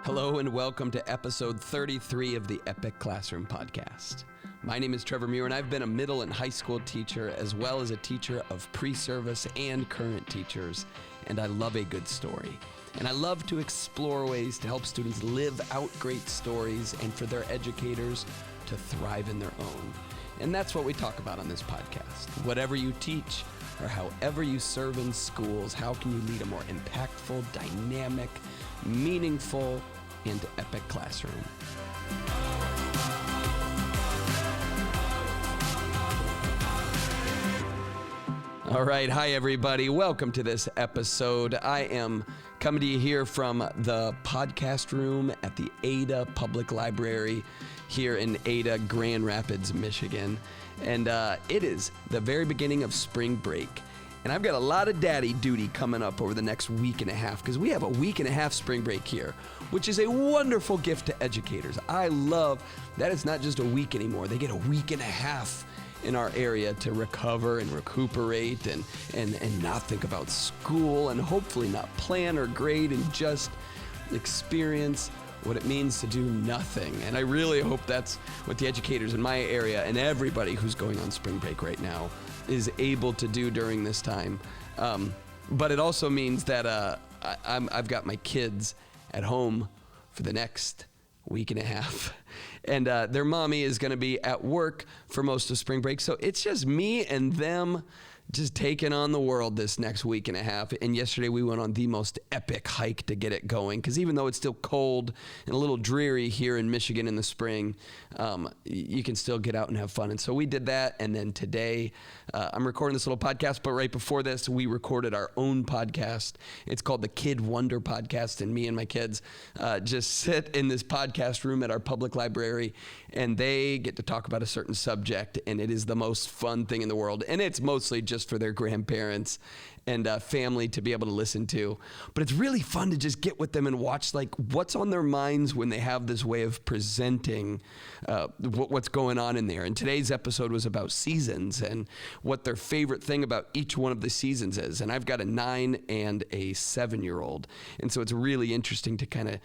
Hello and welcome to episode 33 of the Epic Classroom Podcast. My name is Trevor Muir and I've been a middle and high school teacher as well as a teacher of pre-service and current teachers, and I love a good story. And I love to explore ways to help students live out great stories and for their educators to thrive in their own. And that's what we talk about on this podcast. Whatever you teach or however you serve in schools, how can you lead a more impactful, dynamic, meaningful, and epic classroom? All right. Hi, everybody. Welcome to this episode. I am coming to you here from the podcast room at the Ada Public Library here in Ada, Grand Rapids, Michigan. And it is the very beginning of spring break. And I've got a lot of daddy duty coming up over the next week and a half because we have a week and a half spring break here, which is a wonderful gift to educators. I love that it's not just a week anymore. They get a week and a half in our area to recover and recuperate and not think about school and hopefully not plan or grade and just experience what it means to do nothing. And I really hope that's what the educators in my area and everybody who's going on spring break right now is able to do during this time. But it also means that I've got my kids at home for the next week and a half. And their mommy is going to be at work for most of spring break. So it's just me and them just taking on the world this next week and a half. And yesterday we went on the most epic hike to get it going. Because even though it's still cold and a little dreary here in Michigan in the spring, you can still get out and have fun. And so we did that. And then today I'm recording this little podcast. But right before this, we recorded our own podcast. It's called the Kid Wonder Podcast. And me and my kids just sit in this podcast room at our public library. And they get to talk about a certain subject. And it is the most fun thing in the world. And it's mostly just for their grandparents and family to be able to listen to. But it's really fun to just get with them and watch like what's on their minds when they have this way of presenting what's going on in there. And today's episode was about seasons and what their favorite thing about each one of the seasons is. And I've got a 9 and a 7-year-old. And so it's really interesting to kind of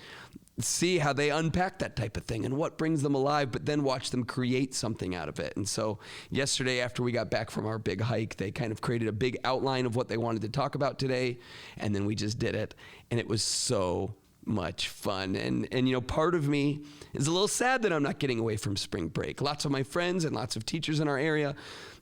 see how they unpack that type of thing and what brings them alive, but then watch them create something out of it. And so yesterday, after we got back from our big hike, they kind of created a big outline of what they wanted to talk about today. And then we just did it. And it was so much fun. And you know, part of me is a little sad that I'm not getting away from spring break. Lots of my friends and lots of teachers in our area,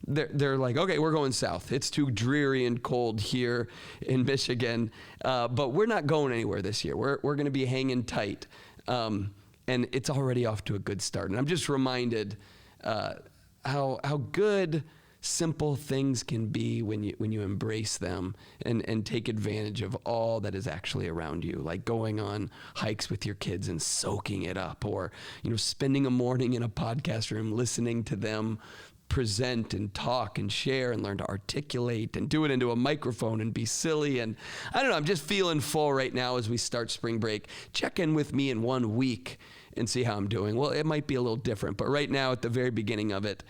they're like, okay, we're going south. It's too dreary and cold here in Michigan, but we're not going anywhere this year. We're going to be hanging tight. And it's already off to a good start. And I'm just reminded how good simple things can be when you embrace them and take advantage of all that is actually around you, like going on hikes with your kids and soaking it up, or spending a morning in a podcast room listening to them present and talk and share and learn to articulate and do it into a microphone and be silly. And I don't know, I'm just feeling full right now as we start spring break. Check in with me in 1 week and see how I'm doing. Well, it might be a little different, but right now at the very beginning of it,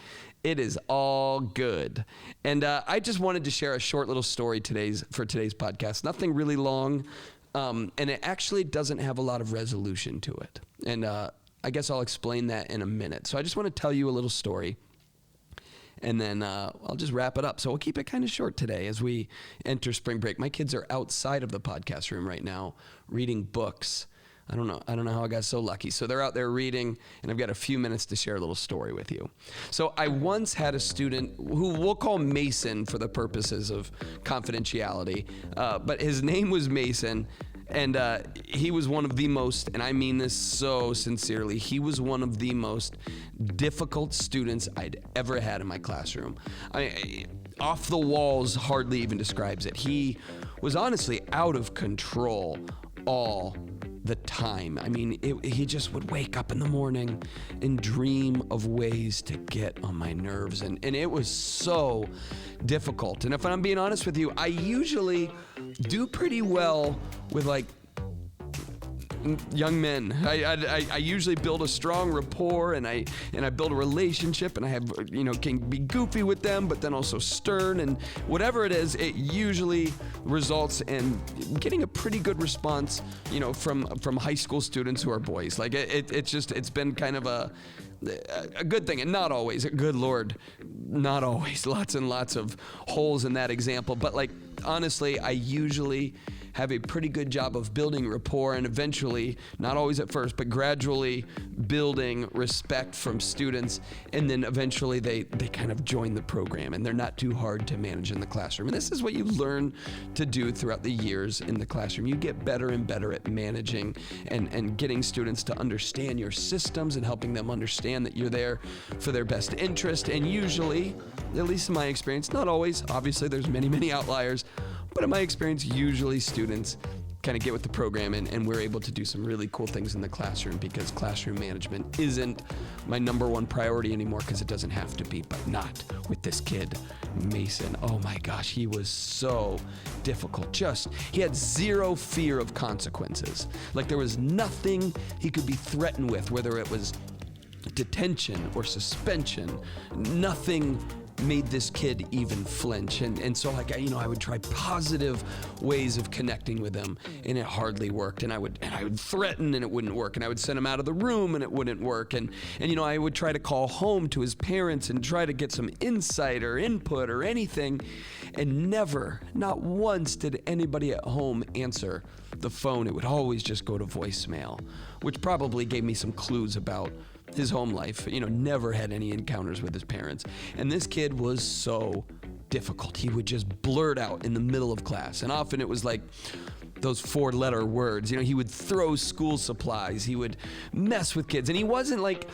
it is all good. And I just wanted to share a short little story for today's podcast. Nothing really long, and it actually doesn't have a lot of resolution to it. And I guess I'll explain that in a minute. So I just want to tell you a little story, and then I'll just wrap it up. So we'll keep it kind of short today as we enter spring break. My kids are outside of the podcast room right now reading books. I don't know how I got so lucky. So they're out there reading, and I've got a few minutes to share a little story with you. So I once had a student who we'll call Mason for the purposes of confidentiality, but his name was Mason, and he was one of the most, and I mean this so sincerely, he was one of the most difficult students I'd ever had in my classroom. Off the walls hardly even describes it. He was honestly out of control all the time. I mean, he just would wake up in the morning and dream of ways to get on my nerves. And it was so difficult. And if I'm being honest with you, I usually do pretty well with like young men. I usually build a strong rapport, and I build a relationship, and I have, can be goofy with them, but then also stern, and whatever it is, it usually results and getting a pretty good response, from high school students who are boys. Like it's been kind of a good thing, and not always. Good Lord, not always. Lots and lots of holes in that example. But like, honestly, I usually have a pretty good job of building rapport and eventually, not always at first, but gradually building respect from students. And then eventually they kind of join the program and they're not too hard to manage in the classroom. And this is what you learn to do throughout the years in the classroom. You get better and better at managing and getting students to understand your systems and helping them understand that you're there for their best interest. And usually, at least in my experience, not always, obviously there's many, many outliers, but in my experience, usually students kind of get with the program and we're able to do some really cool things in the classroom because classroom management isn't my number one priority anymore because it doesn't have to be, but not with this kid, Mason. Oh my gosh, he was so difficult. He had zero fear of consequences. Like there was nothing he could be threatened with, whether it was detention or suspension. Nothing made this kid even flinch. And so like, I would try positive ways of connecting with him and it hardly worked. And I would threaten and it wouldn't work. And I would send him out of the room and it wouldn't work. And I would try to call home to his parents and try to get some insight or input or anything. And never, not once did anybody at home answer the phone. It would always just go to voicemail, which probably gave me some clues about his home life. Never had any encounters with his parents. And this kid was so difficult. He would just blurt out in the middle of class. And often it was like those 4-letter words. He would throw school supplies. He would mess with kids. And he wasn't like,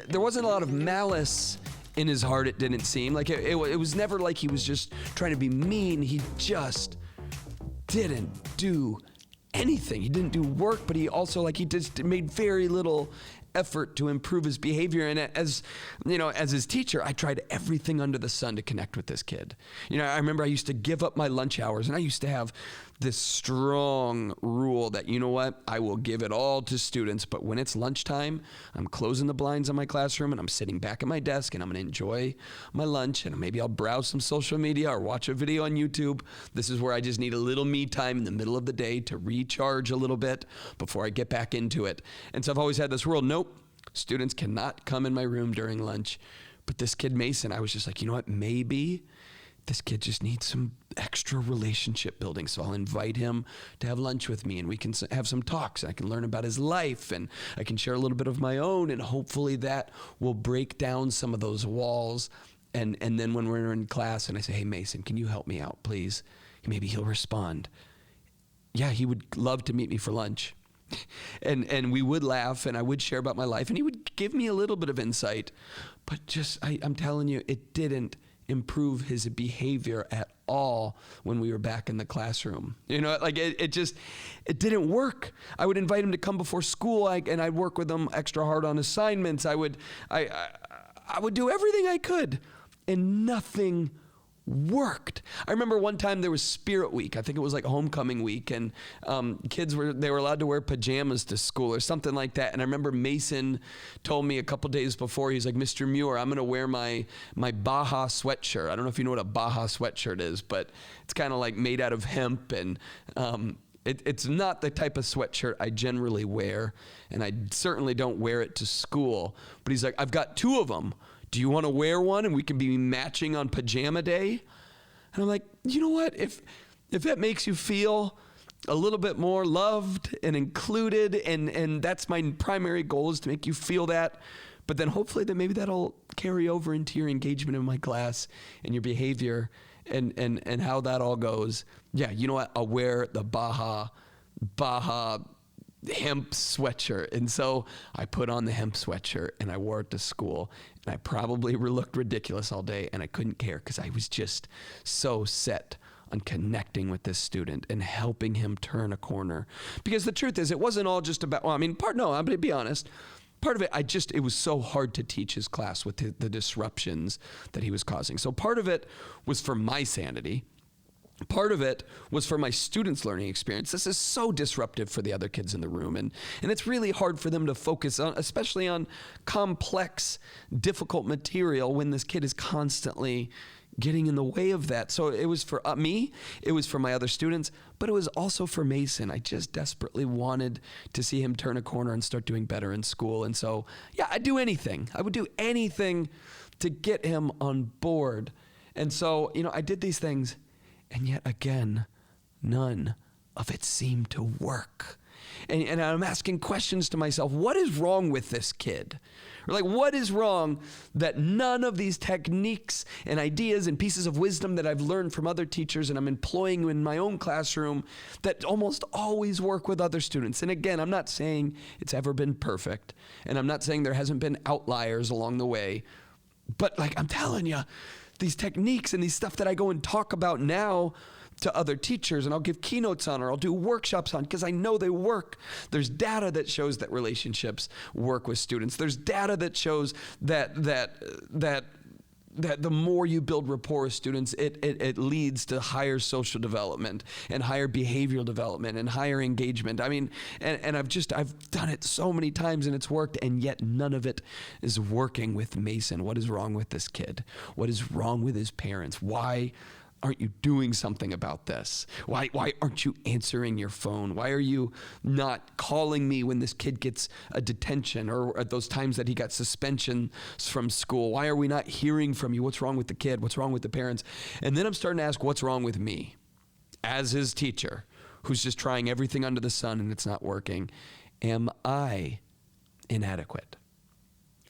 there wasn't a lot of malice in his heart, it didn't seem. Like it was never like he was just trying to be mean. He just didn't do anything. He didn't do work, but he also he just made very little effort to improve his behavior. And as his teacher, I tried everything under the sun to connect with this kid. I remember I used to give up my lunch hours, and I used to have this strong rule that, I will give it all to students, but when it's lunchtime, I'm closing the blinds on my classroom and I'm sitting back at my desk and I'm gonna enjoy my lunch and maybe I'll browse some social media or watch a video on YouTube. This is where I just need a little me time in the middle of the day to recharge a little bit before I get back into it. And so I've always had this rule, nope, students cannot come in my room during lunch. But this kid, Mason, I was just like, maybe this kid just needs some extra relationship building. So I'll invite him to have lunch with me and we can have some talks. I can learn about his life and I can share a little bit of my own, and hopefully that will break down some of those walls. And then when we're in class and I say, hey, Mason, can you help me out, please? Maybe he'll respond. Yeah, he would love to meet me for lunch. And we would laugh and I would share about my life and he would give me a little bit of insight, but I'm telling you, it didn't improve his behavior at all when we were back in the classroom. It didn't work. I would invite him to come before school and I'd work with him extra hard on assignments. I would do everything I could and nothing worked. I remember one time there was Spirit Week. I think it was like homecoming week, and kids were allowed to wear pajamas to school or something like that. And I remember Mason told me a couple days before, he's like, Mr. Muir, I'm going to wear my Baja sweatshirt. I don't know if you know what a Baja sweatshirt is, but it's kind of like made out of hemp, and it's not the type of sweatshirt I generally wear, and I certainly don't wear it to school. But he's like, I've got 2 of them. Do you want to wear one and we can be matching on pajama day? And I'm like, you know what? If that makes you feel a little bit more loved and included, and that's my primary goal, is to make you feel that, but then hopefully that maybe that'll carry over into your engagement in my class and your behavior and how that all goes. Yeah, you know what? I'll wear the Baja hemp sweatshirt. And so I put on the hemp sweatshirt and I wore it to school, and I probably looked ridiculous all day, and I couldn't care because I was just so set on connecting with this student and helping him turn a corner. Because the truth is, it wasn't all just about, I'm going to be honest, part of it, it was so hard to teach his class with the disruptions that he was causing. So part of it was for my sanity. Part of it was for my students' learning experience. This is so disruptive for the other kids in the room, and it's really hard for them to focus on, especially on complex, difficult material when this kid is constantly getting in the way of that. So it was for me, it was for my other students, but it was also for Mason. I just desperately wanted to see him turn a corner and start doing better in school. And so, yeah, I'd do anything. I would do anything to get him on board. And so, I did these things, and yet again, none of it seemed to work. And I'm asking questions to myself, what is wrong with this kid? Or like, what is wrong that none of these techniques and ideas and pieces of wisdom that I've learned from other teachers and I'm employing in my own classroom that almost always work with other students? And again, I'm not saying it's ever been perfect, and I'm not saying there hasn't been outliers along the way, but like I'm telling you, these techniques and these stuff that I go and talk about now to other teachers, and I'll give keynotes on, or I'll do workshops on, because I know they work. There's data that shows that relationships work with students. There's data that shows that the more you build rapport with students, it leads to higher social development and higher behavioral development and higher engagement. I mean, and I've done it so many times and it's worked, and yet none of it is working with Mason. What is wrong with this kid? What is wrong with his parents? Why aren't you doing something about this? Why aren't you answering your phone? Why are you not calling me when this kid gets a detention, or at those times that he got suspensions from school? Why are we not hearing from you? What's wrong with the kid? What's wrong with the parents? And then I'm starting to ask, what's wrong with me as his teacher, who's just trying everything under the sun and it's not working? Am I inadequate?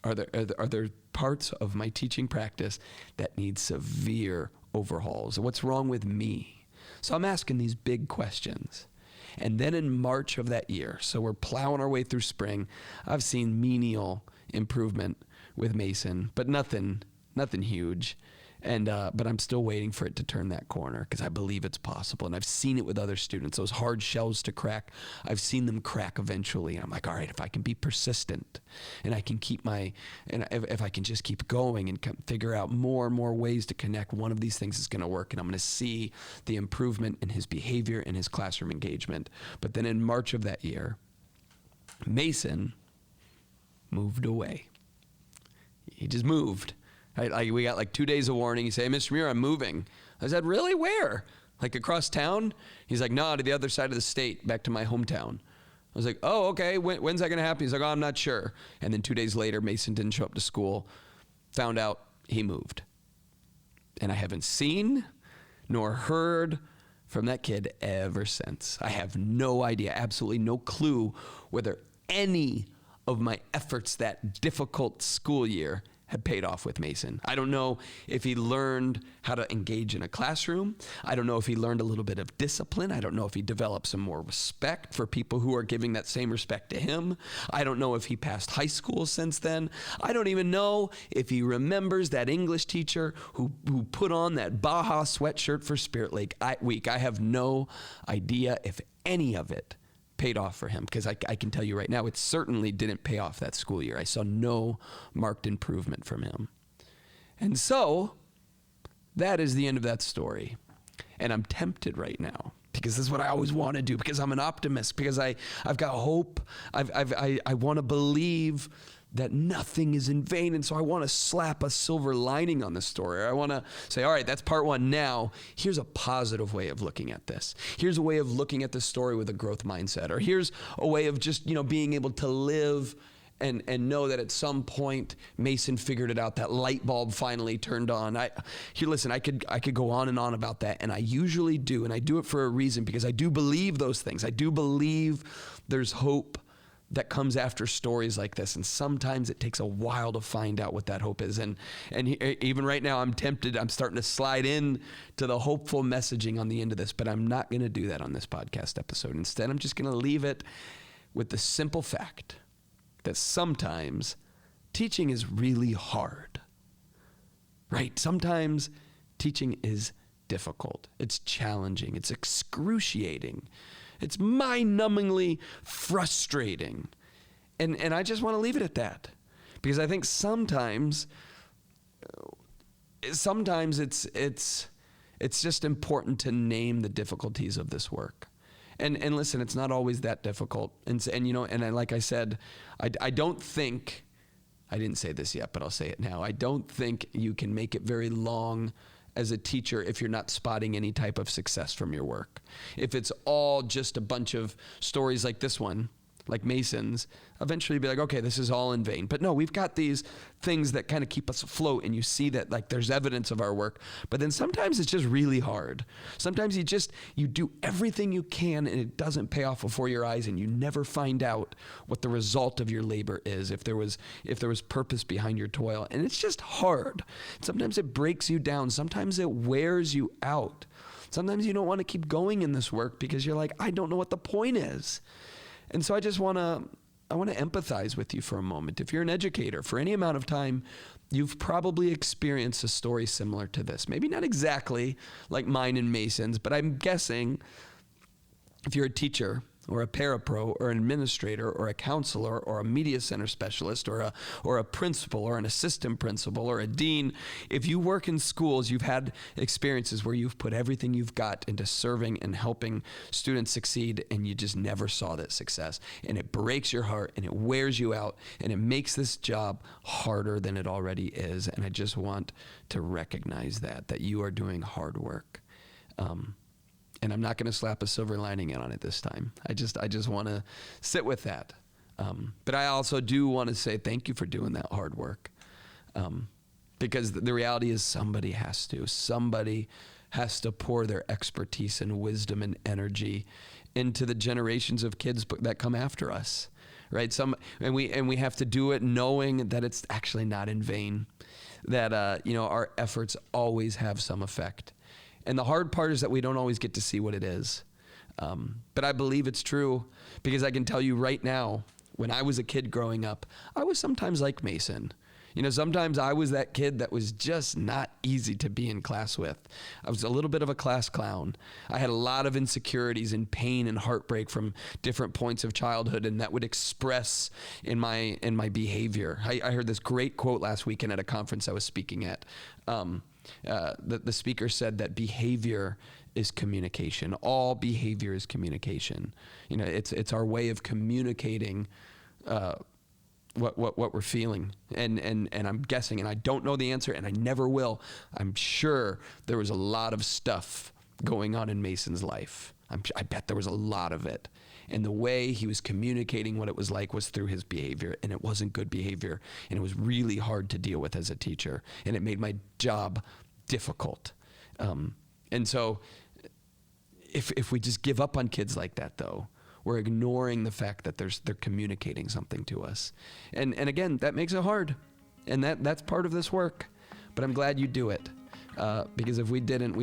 Are there parts of my teaching practice that need severe overhauls? What's wrong with me? So I'm asking these big questions. And then in March of that year, so we're plowing our way through spring, I've seen menial improvement with Mason, but nothing huge. And but I'm still waiting for it to turn that corner, because I believe it's possible. And I've seen it with other students. Those hard shells to crack, I've seen them crack eventually. And I'm like, all right, if I can be persistent and I can if I can just keep going and figure out more and more ways to connect, one of these things is going to work. And I'm going to see the improvement in his behavior and his classroom engagement. But then in March of that year, Mason moved away. He just moved. We got like 2 days of warning. He said, "Hey, Mr. Muir, I'm moving." I said, "Really? Where? Like across town?" He's like, "No, to the other side of the state, back to my hometown." I was like, "Oh, okay. When's that going to happen?" He's like, "Oh, I'm not sure." And then 2 days later, Mason didn't show up to school. Found out he moved. And I haven't seen nor heard from that kid ever since. I have no idea, absolutely no clue whether any of my efforts that difficult school year had paid off with Mason. I don't know if he learned how to engage in a classroom. I don't know if he learned a little bit of discipline. I don't know if he developed some more respect for people who are giving that same respect to him. I don't know if he passed high school since then. I don't even know if he remembers that English teacher who put on that Baja sweatshirt for Spirit Lake Week. I have no idea if any of it paid off for him, because I can tell you right now, it certainly didn't pay off that school year. I saw no marked improvement from him. And so that is the end of that story. And I'm tempted right now, because this is what I always want to do, because I'm an optimist, because I've got hope. I want to believe that nothing is in vain. And so I want to slap a silver lining on the story. I want to say, all right, that's part one. Now, here's a positive way of looking at this. Here's a way of looking at the story with a growth mindset. Or here's a way of just, being able to live and know that at some point Mason figured it out. That light bulb finally turned on. Listen, I could go on and on about that. And I usually do. And I do it for a reason, because I do believe those things. I do believe there's hope that comes after stories like this, and sometimes it takes a while to find out what that hope is. And even right now, I'm tempted. I'm starting to slide in to the hopeful messaging on the end of this, but I'm not going to do that on this podcast episode. Instead, I'm just going to leave it with the simple fact that sometimes teaching is really hard, right? Sometimes teaching is difficult. It's challenging. It's excruciating. It's mind-numbingly frustrating. And I just want to leave it at that, because I think sometimes it's just important to name the difficulties of this work. And listen, it's not always that difficult. And like I said, I don't think, I didn't say this yet, but I'll say it now. I don't think you can make it very long as a teacher if you're not spotting any type of success from your work. If it's all just a bunch of stories like this one, like Mason's, eventually you'll be like, okay, this is all in vain. But no, we've got these things that kind of keep us afloat, and you see that like there's evidence of our work. But then sometimes it's just really hard. Sometimes you do everything you can and it doesn't pay off before your eyes, and you never find out what the result of your labor is, if there was purpose behind your toil. And it's just hard. Sometimes it breaks you down. Sometimes it wears you out. Sometimes you don't want to keep going in this work because you're like, I don't know what the point is. And so I want to empathize with you for a moment. If you're an educator, for any amount of time, you've probably experienced a story similar to this. Maybe not exactly like mine and Mason's, but I'm guessing if you're a teacher or a parapro or an administrator or a counselor or a media center specialist or a principal or an assistant principal or a dean, if you work in schools, you've had experiences where you've put everything you've got into serving and helping students succeed, and you just never saw that success. And it breaks your heart and it wears you out and it makes this job harder than it already is. And I just want to recognize that you are doing hard work. And I'm not going to slap a silver lining on it this time. I just want to sit with that. But I also do want to say thank you for doing that hard work. Because the reality is somebody has to pour their expertise and wisdom and energy into the generations of kids that come after us, right? And we have to do it knowing that it's actually not in vain, that our efforts always have some effect. And the hard part is that we don't always get to see what it is. But I believe it's true because I can tell you right now, when I was a kid growing up, I was sometimes like Mason. Sometimes I was that kid that was just not easy to be in class with. I was a little bit of a class clown. I had a lot of insecurities and pain and heartbreak from different points of childhood, and that would express in my behavior. I heard this great quote last weekend at a conference I was speaking at. The speaker said that behavior is communication. All behavior is communication. It's our way of communicating what we're feeling. And I'm guessing, and I don't know the answer, and I never will. I'm sure there was a lot of stuff going on in Mason's life. I bet there was a lot of it. And the way he was communicating what it was like was through his behavior, and it wasn't good behavior, and it was really hard to deal with as a teacher, and it made my job difficult. And so if we just give up on kids like that, though, we're ignoring the fact that they're communicating something to us. And again, that makes it hard, and that's part of this work, but I'm glad you do it. Because if we didn't,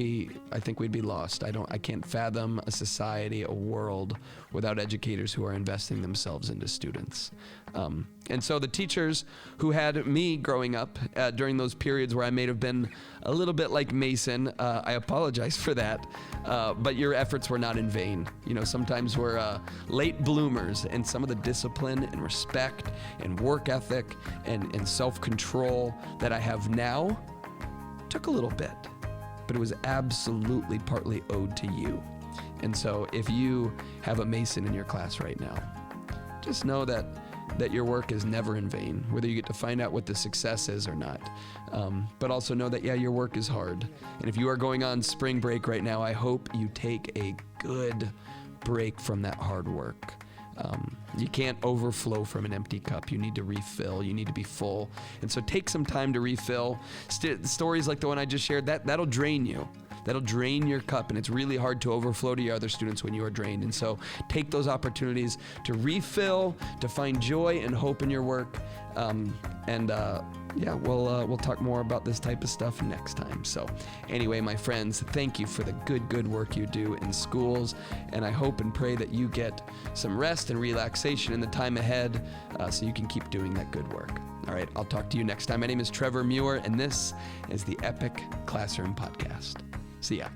I think we'd be lost. I can't fathom a society, a world without educators who are investing themselves into students. And so the teachers who had me growing up during those periods where I may have been a little bit like Mason, I apologize for that. But your efforts were not in vain. Sometimes we're late bloomers, and some of the discipline and respect and work ethic and self-control that I have now took a little bit, but it was absolutely partly owed to you. And so if you have a Mason in your class right now, just know that your work is never in vain, whether you get to find out what the success is or not. But also know that, your work is hard. And if you are going on spring break right now, I hope you take a good break from that hard work. You can't overflow from an empty cup. You need to refill. You need to be full. And so take some time to refill. Stories like the one I just shared, that'll drain you. That'll drain your cup, and it's really hard to overflow to your other students when you are drained. And so take those opportunities to refill, to find joy and hope in your work. We'll talk more about this type of stuff next time. So anyway, my friends, thank you for the good work you do in schools. And I hope and pray that you get some rest and relaxation in the time ahead so you can keep doing that good work. All right, I'll talk to you next time. My name is Trevor Muir, and this is the Epic Classroom Podcast. See ya.